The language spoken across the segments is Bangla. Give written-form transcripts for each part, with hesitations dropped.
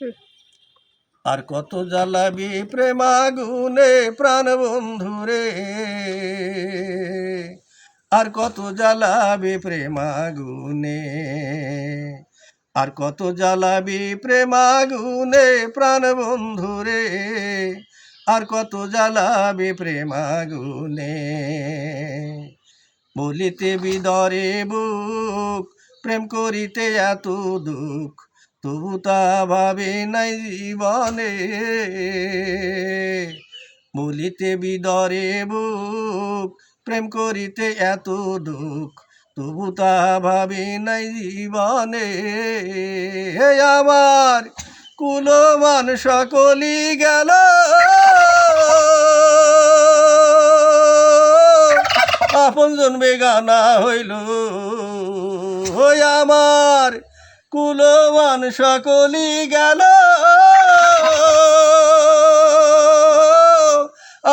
হুম। আর কত জ্বালাবি প্রেমাগুনে প্রাণ বন্ধুরে, আর কত জ্বালাবি প্রেমাগুনে, আর কত জ্বালাবি প্রেমাগুনে প্রাণ বন্ধুরে, আর কত জ্বালাবি প্রেমাগুনে। বলিতে বিদরে বুক প্রেম করিতে এত দুঃখ, তবু তা ভাবে নাই জীবনে। বলিতে বিদরে বুক প্রেম করিতে এত দুঃখ, তবু তা ভাবে নাই জীবনে। আমার কুলমান সকলি গেল, আপনজন বেগানা হইল। আমার কুলমান সকলি গেল,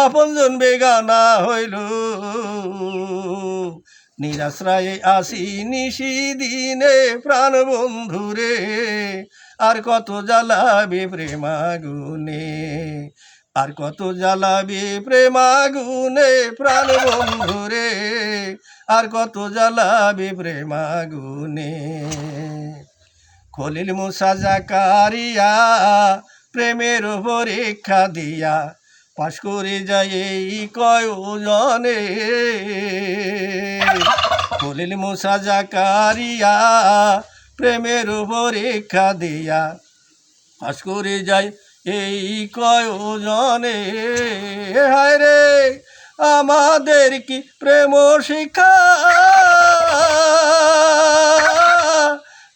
আপনজন বেগানা হইল। নিরাশ্রয়ে আসি নিশি দিনে প্রাণ বন্ধুরে, আর কত জ্বালাবে প্রেমাগুনে, আর কত জ্বালাবে প্রেমাগুনে প্রাণ বন্ধুরে, আর কত জ্বালাবে প্রেমাগুনে। খলিল মুসা জাকারিয়া প্রেমের পরীক্ষা দিয়া পাশ করে যায় এই কয়জনে। খলিল মুসা জাকারিয়া প্রেমের পরীক্ষা দিয়া পাশ করে যায় এই কয়জনে। হায় রে আমাদের কি প্রেম শিক্ষা,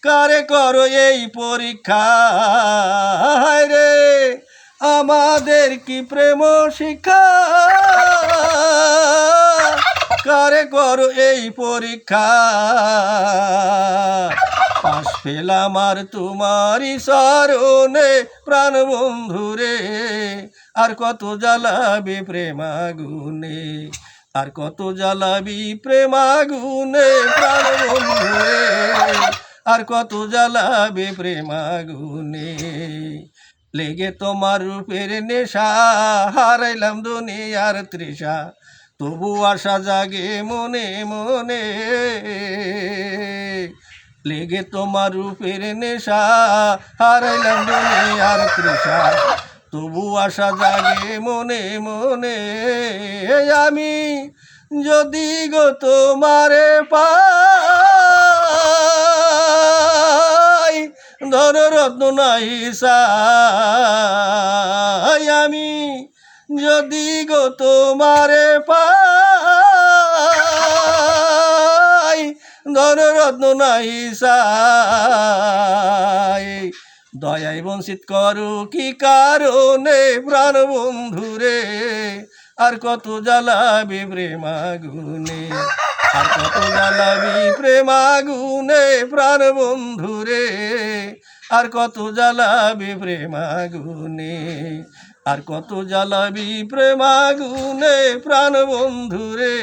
কারে করো এই পরীক্ষা। হায় রে আমাদের কি প্রেম শিক্ষা, কারে করো এই পরীক্ষা। পাশ পেলাম আর তোমারই শরণে প্রাণ বন্ধুরে, আর কত জ্বালাবি প্রেমাগুনে, আর কত জ্বালাবি প্রেমাগুনে প্রাণ বন্ধুরে, আর কত জ্বালাবি প্রেমাগুনে। লেগে তোমার রূপের নেশা হারাইলাম দুনিয়ার তৃষা, তবু আশা জাগে মনে মনে। লেগে তোমার রূপের নেশা হারাইলাম দুনিয়ার তৃষা, তবু আশা জাগে মনে মনে। আমি যদি গো তোমারে পাই, ধনরত্ন নাহি চাই। আমি যদি গো তোমারে পাই, ধনরত্ন নাহি চাই। দয়াই বঞ্চিত করো কি কারণে প্রাণ বন্ধুরে, আর কত জ্বালাবি প্রেমাগুনে, আর কত জ্বালাবি প্রেমাগুনে প্রাণ বন্ধুরে, আর কত জ্বালাবি প্রেমাগুনে, আর কত জ্বালাবি প্রেমাগুনে প্রাণ বন্ধুরে,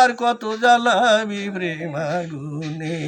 আর কত জ্বালাবি প্রেমাগুনে।